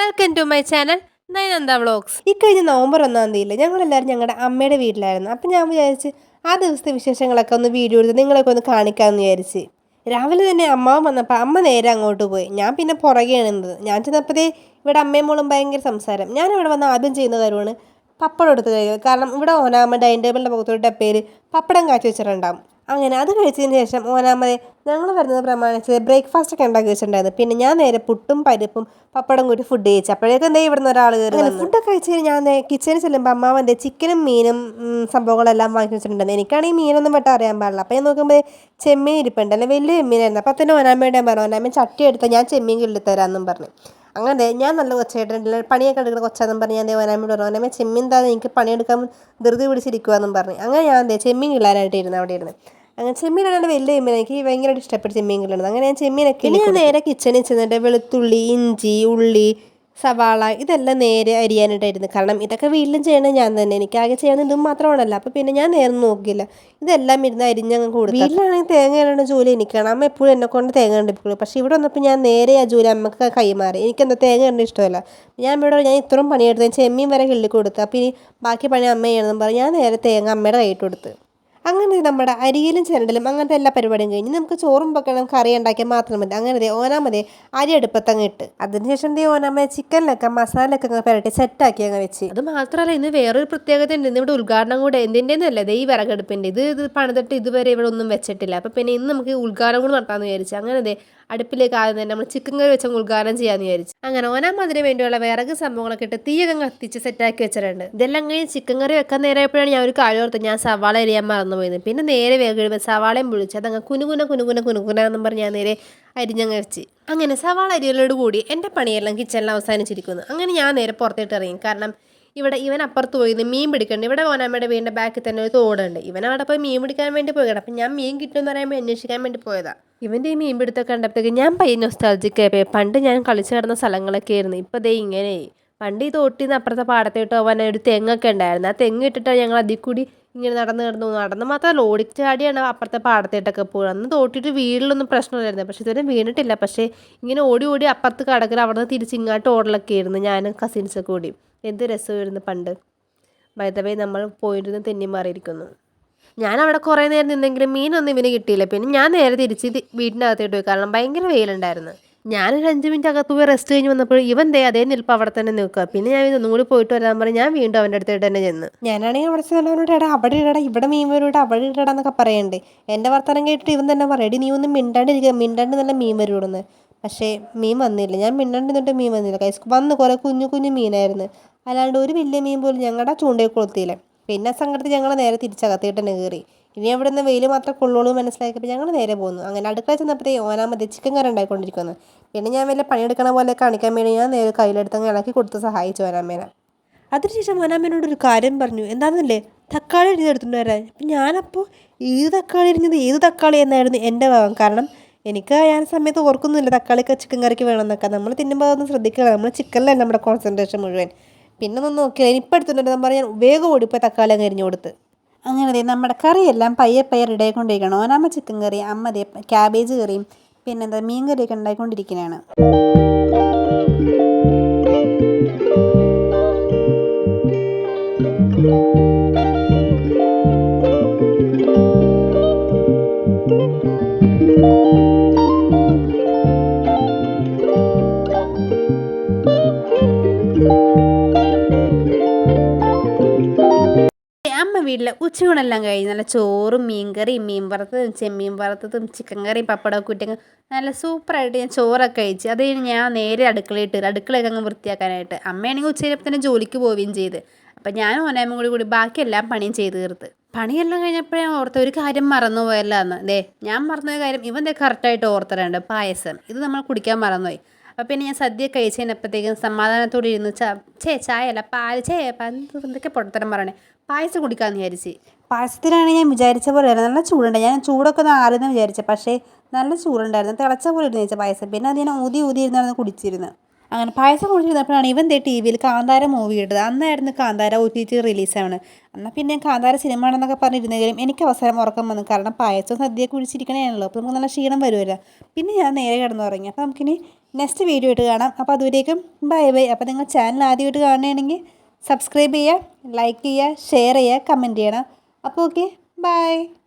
Welcome to my channel Nayananda vlogs. ഇക്കഴിഞ്ഞ നവംബർ 1 ഞങ്ങളെല്ലാവരും ഞങ്ങളുടെ അമ്മയുടെ വീട്ടിലായിരുന്നു. അപ്പം ഞാൻ വിചാരിച്ച് ആ ദിവസത്തെ വിശേഷങ്ങളൊക്കെ ഒന്ന് വീഡിയോ എടുത്ത് നിങ്ങളൊക്കെ ഒന്ന് കാണിക്കാമെന്ന് വിചാരിച്ച്. രാവിലെ തന്നെ അമ്മാവൻ വന്നപ്പോൾ അമ്മ നേരെ അങ്ങോട്ട് പോയി. ഞാൻ പിന്നെ പുറകെയാണ് നിന്നത്. ഞാൻ ചെന്നപ്പോഴേ ഇവിടെ അമ്മയും മോളും ഭയങ്കര സംസാരം. ഞാൻ ഇവിടെ വന്ന് ആദ്യം ചെയ്യുന്ന കാര്യമാണ് പപ്പടം എടുത്ത് കഴിക്കുക. കാരണം ഇവിടെ ഓനാമ ഡൈനിങ് ടേബിളിൻ്റെ പുറത്തോട്ട് ഡപ്പയിൽ പപ്പടം കാച്ചി വെച്ചിട്ടുണ്ടാകും. അങ്ങനെ അത് കഴിച്ചതിന് ശേഷം ഓനാമതെ ഞങ്ങൾ വരുന്നത് പ്രമാണിച്ച് ബ്രേക്ക്ഫാസ്റ്റ് ഒക്കെ ഉണ്ടാക്കി വെച്ചിട്ടുണ്ടായിരുന്നു. പിന്നെ ഞാൻ നേരെ പുട്ടും പരിപ്പും പപ്പടം കൂട്ടി ഫുഡ് കഴിച്ചു. അപ്പോഴേക്കും എന്താ ഇവിടുന്ന് ഒരാൾ കയറി ഫുഡൊക്കെ കഴിച്ച് ഞാൻ കിച്ചണിൽ ചെല്ലുമ്പോൾ അമ്മാവൻ്റെ ചിക്കനും മീനും സംഭവങ്ങളെല്ലാം വാങ്ങി വെച്ചിട്ടുണ്ടായിരുന്നു. എനിക്കാണെങ്കിൽ മീനൊന്നും വെട്ടാൻ അറിയാൻ പാടില്ല. അപ്പോൾ ഞാൻ നോക്കുമ്പോൾ ചെമ്മീൻ ഇരിപ്പുണ്ട്, അല്ലെ വലിയ ചെമ്മീനായിരുന്നു. അപ്പോൾ തന്നെ ഓനാമയുടെ പറഞ്ഞു, ഓനാമ ചട്ടി എടുത്താൽ ഞാൻ ചെമ്മീൻ കിള്ളി തരാമെന്നും പറഞ്ഞു. അങ്ങനെ ഞാൻ നല്ല കൊച്ചായിട്ടുണ്ട്, പണിയൊക്കെ എടുക്കുന്ന കൊച്ചാന്നും പറഞ്ഞ് ഞാൻ ഓനാമയോട് പറഞ്ഞു, ഓനാമ ചെമ്മീൻ താ എനിക്ക് പണിയെടുക്കാൻ ധൃതി പിടിച്ചിരിക്കുവാന്നും പറഞ്ഞു. അങ്ങനെ ഞാൻ ചെമ്മീൻ കിള്ളാനായിട്ട് ഇരുന്നു അവിടെ ഇരുന്ന്. അങ്ങനെ ചെമ്മീനാണ് വലിയ ചെമ്മീൻ, എനിക്ക് ഭയങ്കരമായിട്ട് ഇഷ്ടപ്പെട്ട ചെമ്മീൻ കിട്ടുന്നത്. അങ്ങനെ ഞാൻ ചെമ്മീനൊക്കെ ഞാൻ നേരെ കിച്ചണിൽ ചെന്നിട്ട് വെളുത്തുള്ളി, ഇഞ്ചി, ഉള്ളി, സവാള ഇതെല്ലാം നേരെ അരിയാനായിട്ടായിരുന്നു. കാരണം ഇതൊക്കെ വീട്ടിലും ചെയ്യണത് ഞാൻ തന്നെ, എനിക്കാകെ ചെയ്യുന്നത് ഇതും മാത്രമാണല്ലോ. അപ്പോൾ പിന്നെ ഞാൻ നേരെ നോക്കിയില്ല, ഇതെല്ലാം ഇരുന്ന് അരിഞ്ഞങ്ങ് കൊടുത്തു. വീട്ടിലാണെങ്കിൽ തേങ്ങ ഇടേണ്ട ജോലി എനിക്കാണ്. അമ്മ എപ്പോഴും എന്നെ കൊണ്ട് തേങ്ങ കണ്ടിപ്പിക്കുള്ളൂ. പക്ഷേ ഇവിടെ വന്നപ്പോൾ ഞാൻ നേരെ ആ ജോലി അമ്മക്ക് കൈമാറി. എനിക്കെന്താ തേങ്ങ ഇടേണ്ട ഇഷ്ടമല്ല. ഞാൻ ഇത്രയും പണിയെടുത്ത് ചെമ്മീൻ വരെ കിള്ളി കൊടുത്തു. അപ്പോൾ ഇനി ബാക്കി പണി അമ്മ ചെയ്യണമെന്ന് പറഞ്ഞ് ഞാൻ നേരെ തേങ്ങ അമ്മയുടെ കൈയിട്ട് കൊടുത്ത്. അങ്ങനെ നമ്മുടെ അരിയിലും ചിരണ്ടലും അങ്ങനത്തെ എല്ലാ പരിപാടിയും കഴിഞ്ഞ് നമുക്ക് ചോറും വെക്കണം, കറി ഉണ്ടാക്കിയാൽ മാത്രം മതി. അങ്ങനെ ഓനാമതേ അരി അടുപ്പത്തങ്ങ് ഇട്ട് അതിനുശേഷം ഓനാമ ചിക്കനിലൊക്കെ മസാലയൊക്കെ അങ്ങ് പുരട്ടി സെറ്റാക്കി അങ്ങ് വെച്ച്. അത് മാത്രമല്ല, ഇന്ന് വേറൊരു പ്രത്യേകത ഉണ്ട്. ഇന്ന് ഇവിടെ ഉദ്ഘാടനം കൂടെ എന്തിൻ്റെന്നല്ല, ഈ വിറകടുപ്പിൻ്റെ ഇത് പണിതിട്ട് ഇതുവരെ ഇവിടെ ഒന്നും വെച്ചിട്ടില്ല. അപ്പോൾ പിന്നെ ഇന്ന് നമുക്ക് ഉദ്ഘാടനം കൂടെ നടത്താമെന്ന് വിചാരിച്ചു. അങ്ങനെ അടുപ്പിലേക്ക് ആദ്യം തന്നെ നമ്മൾ ചിക്കൻ കറി വെച്ച ഉദ്ഘാടനം ചെയ്യാമെന്ന് വിചാരിച്ചു. അങ്ങനെ ഓനാമ അതിന് വേണ്ടിയുള്ള വിറക് സംഭവങ്ങളൊക്കെ ഇട്ട് തീയൊക്കെ കത്തിച്ച് സെറ്റാക്കി വെച്ചിട്ടുണ്ട്. ഇതെല്ലാം കഴിഞ്ഞ് ചിക്കൻ കറി വെക്കാൻ നേരപ്പോഴാണ് ഞാൻ ഒരു കാര്യം ഓർത്ത്, ഞാൻ സവാള അരിയാൻ മറന്നുപോയത്. പിന്നെ നേരെ വേഗം സവാളയും പൊളിച്ച് അതങ്ങ് കുനുകുന എന്നും പറഞ്ഞ് ഞാൻ നേരെ അരിഞ്ഞങ്ങ് വെച്ച്. അങ്ങനെ സവാള അരിയലോട് കൂടി എൻ്റെ പണിയെല്ലാം കിച്ചണിൽ അവസാനിച്ചിരിക്കുന്നു. അങ്ങനെ ഞാൻ നേരെ പുറത്തിട്ട് ഇറങ്ങി. കാരണം ഇവൻ അപ്പുറത്ത് പോയി മീൻ പിടിക്കണ്ട്. ഇവിടെ ഓനാമ്മയുടെ വീടിൻ്റെ ബാക്കിൽ തന്നെ ഒരു തോടുണ്ട്. ഇവൻ അവിടെ പോയി മീൻ പിടിക്കാൻ വേണ്ടി പോയതാണ്. അപ്പം ഞാൻ മീൻ കിട്ടുമെന്ന് പറയുമ്പോൾ അന്വേഷിക്കാൻ വേണ്ടി പോയതാണ്. ഇവൻ്റെ ഈ മീൻ പിടുത്തൊക്കെ കണ്ടപ്പോഴത്തേക്ക് ഞാൻ പയ്യ നൊസ്റ്റാൾജിക്കായി. പണ്ട് ഞാൻ കളിച്ചു കിടന്ന സ്ഥലങ്ങളൊക്കെ ആയിരുന്നു. ഇപ്പോൾ ദേ ഇങ്ങനെ പണ്ട് ഈ തോട്ടിൽ നിന്ന് അപ്പുറത്തെ പാടത്തോട്ട് പോകാൻ ഒരു തെങ്ങൊക്കെ ഉണ്ടായിരുന്നു. ആ തെങ്ങ് ഇട്ടിട്ടാണ് ഞങ്ങൾ അതിൽ കൂടി ഇങ്ങനെ നടന്ന് മാത്രമല്ല ഓടിച്ചാടിയാണ് അപ്പുറത്തെ പാടത്തേട്ടൊക്കെ പോകുക. അന്ന് തോട്ടിട്ട് വീട്ടിലൊന്നും പ്രശ്നമില്ലായിരുന്നു. പക്ഷേ ഇതുവരെ വീണിട്ടില്ല. പക്ഷേ ഇങ്ങനെ ഓടി അപ്പുറത്ത് കടക്കൽ അവിടെ നിന്ന് തിരിച്ച് ഇങ്ങോട്ട് ഓടലൊക്കെ ആയിരുന്നു ഞാനും കസിൻസൊക്കെ കൂടി. എന്ത് രസമായിരുന്നു പണ്ട്. വൈദവേ നമ്മൾ പോയിരുന്ന് തെന്നി മാറിയിരിക്കുന്നു. ഞാൻ അവിടെ കുറേ നേരം നിന്നെങ്കിലും മീനൊന്നും ഇവന് കിട്ടിയില്ല. പിന്നെ ഞാൻ നേരെ തിരിച്ച് വീടിൻ്റെ അകത്തോട്ട് പോയി. കാരണം ഭയങ്കര വെയിലുണ്ടായിരുന്നു. ഞാനൊരു 5 മിനിറ്റ് അകത്ത് പോയി റെസ്റ്റ് കഴിഞ്ഞ് വന്നപ്പോൾ ഇവൻ അതേ നിൽപ്പ് അവിടെ തന്നെ നിൽക്കുക. പിന്നെ ഞാൻ ഇതൊന്നും കൂടി പോയിട്ട് വരാൻ പറഞ്ഞ് ഞാൻ വീണ്ടും അവൻ്റെ അടുത്തായിട്ട് തന്നെ ചെന്ന്. ഞാനാണെങ്കിൽ അവിടെ ചെന്നവനോട് എടാ അവിടെ ഇടടാ, ഇവിടെ മീൻ വരൂടാ, അവിടെ ഇടടാ എന്നൊക്കെ പറയണ്ടേ. എൻ്റെ വർത്തമാനം കേട്ടിട്ട് ഇവൻ തന്നെ പറയടി നീ ഒന്നും മിണ്ടാണ്ട് നല്ല മീൻ വരുവിടുന്ന്. പക്ഷേ മീൻ വന്നില്ല. ഞാൻ മിണ്ടാണ്ട് നിന്നിട്ട് മീൻ വന്നില്ല. വന്ന് കുറേ കുഞ്ഞു മീനായിരുന്നു. അല്ലാണ്ട് ഒരു വലിയ മീൻ പോലും ഞങ്ങളുടെ ചൂണ്ടയിൽ കൊളുത്തിയില്ല. പിന്നെ സങ്കടത്തിൽ ഞങ്ങൾ നേരെ തിരിച്ചകത്തിയിട്ട് തന്നെ കയറി. ഇനി അവിടെ നിന്ന് വെയിൽ മാത്രം കൊള്ളുള്ളൂ മനസ്സിലാക്കിയപ്പോൾ ഞങ്ങൾ നേരെ പോന്നു. അങ്ങനെ അടുക്കള ചെന്നപ്പോഴേ ഓനാമതി ചിക്കൻ കറി ഉണ്ടായിക്കൊണ്ടിരിക്കുന്നു. പിന്നെ ഞാൻ വലിയ പണിയെടുക്കണ പോലെ കാണിക്കാൻ വേണ്ടി ഞാൻ നേരെ കയ്യിലെടുത്തങ്ങ് ഇളക്കി കൊടുത്ത് സഹായിച്ചു ഓനാമേനെ. അതിനുശേഷം ഓനാമേനോട് ഒരു കാര്യം പറഞ്ഞു, എന്താണെന്നല്ലേ തക്കാളി അരിഞ്ഞെടുത്തുകൊണ്ട് വരാൻ. അപ്പം ഞാനപ്പോൾ ഏത് തക്കാളി എന്നായിരുന്നു എൻ്റെ ഭാവം. കാരണം എനിക്ക് ഞാൻ സമയത്ത് ഓർക്കുന്നില്ല തക്കാളിക്ക് ചിക്കൻ കറിക്ക് വേണമെന്നൊക്കെ. നമ്മൾ തിന്നുമ്പോൾ അതൊന്നും ശ്രദ്ധിക്കുക, നമ്മൾ ചിക്കനിലല്ല നമ്മുടെ കോൺസെൻട്രേഷൻ മുഴുവൻ. പിന്നെ ഒന്നും നോക്കിയില്ല. ഇനിയിപ്പോൾ എടുത്തിട്ടുണ്ടെന്ന് പറഞ്ഞാൽ വേഗം ഓടിപ്പോൾ തക്കാളി അങ്ങ് അരിഞ്ഞു കൊടുത്ത്. അങ്ങനെ നമ്മുടെ കറിയെല്ലാം പയ്യെ റെഡി ആയിക്കൊണ്ടിരിക്കണം. ഓനാമ ചിക്കൻ കറി, അമ്മ ക്യാബേജ് കറിയും പിന്നെന്താ മീൻ കറിയൊക്കെ ഉണ്ടായിക്കൊണ്ടിരിക്കുന്നതാണ്. അമ്മ വീട്ടിലെ ഉച്ചയൂണെല്ലാം കഴിഞ്ഞ് നല്ല ചോറും മീൻകറിയും മീൻ വറുത്തതും ചെമ്മീൻ വറുത്തതും ചിക്കൻ കറിയും പപ്പടമൊക്കെ ഇട്ടങ്ങ് നല്ല സൂപ്പറായിട്ട് ഞാൻ ചോറൊക്കെ കഴിച്ച്. അത് കഴിഞ്ഞ് ഞാൻ നേരെ അടുക്കളയൊക്കെ അങ്ങ് വൃത്തിയാക്കാനായിട്ട്. അമ്മയാണെങ്കിൽ ഉച്ചയിലപ്പോൾ തന്നെ ജോലിക്ക് പോവുകയും ചെയ്ത്. അപ്പം ഞാനും ഓനായ്മ കൂടി ബാക്കിയെല്ലാം പണിയും ചെയ്ത് തീർത്ത്. പണിയെല്ലാം കഴിഞ്ഞപ്പോൾ ഞാൻ ഓർത്ത ഒരു കാര്യം മറന്നു പോയല്ലോ എന്ന്. ഞാൻ മറന്നൊരു കാര്യം ഇവൻ കറക്റ്റായിട്ട് ഓർത്തറുണ്ട്, പായസം. ഇത് നമ്മൾ കുടിക്കാൻ മറന്നുപോയി. അപ്പം പിന്നെ ഞാൻ സദ്യ കഴിച്ചതിനപ്പോഴത്തേക്കും സമാധാനത്തോടെ ഇരുന്ന് ചായയല്ല പാല് എന്തൊക്കെ പൊട്ടത്തരം പറയണേ, പായസം കുടിക്കാമെന്ന് വിചാരിച്ച്. പായസത്തിനാണ് ഞാൻ വിചാരിച്ച പോലെ നല്ല ചൂടുണ്ട്. ഞാൻ ചൂടൊക്കെ ഒന്ന് ആറുമെന്ന് വിചാരിച്ചത്. പക്ഷേ നല്ല ചൂടുണ്ടായിരുന്നു, തിളച്ച പോലെ ഇരുന്ന് വെച്ച പായസം. പിന്നെ അത് ഞാൻ ഊതി ഇരുന്നാണ് കുടിച്ചിരുന്നത്. അങ്ങനെ പായസം കുടിച്ചിരുന്നപ്പോഴാണ് ഇവൻ ടി വിയിൽ കാന്താര മൂവി ഇട്ടത്. അന്നായിരുന്നു കാന്താര OTT റിലീസാണ്. എന്നാൽ പിന്നെ കാന്താര സിനിമ ആണെന്നൊക്കെ പറഞ്ഞിരുന്നെങ്കിലും എനിക്ക് അവസരം ഉറക്കം വന്നു. കാരണം പായസവും സദ്യയൊക്കെ കുടിച്ചിരിക്കണേയാണല്ലോ, അപ്പോൾ നമുക്ക് നല്ല ക്ഷീണം വരുമല്ലോ. പിന്നെ ഞാൻ നേരെ കിടന്നുറങ്ങി. അപ്പോൾ നമുക്കിനി നെക്സ്റ്റ് വീഡിയോ ആയിട്ട് കാണാം. അപ്പോൾ അതുവരേക്കും ബൈ ബൈ. അപ്പോൾ നിങ്ങൾ ചാനൽ ആദ്യമായിട്ട് കാണുകയാണെങ്കിൽ സബ്സ്ക്രൈബ് ചെയ്യുക, ലൈക്ക് ചെയ്യുക, ഷെയർ ചെയ്യുക, കമൻറ്റ് ചെയ്യണം. അപ്പോൾ ഓക്കെ, ബൈ.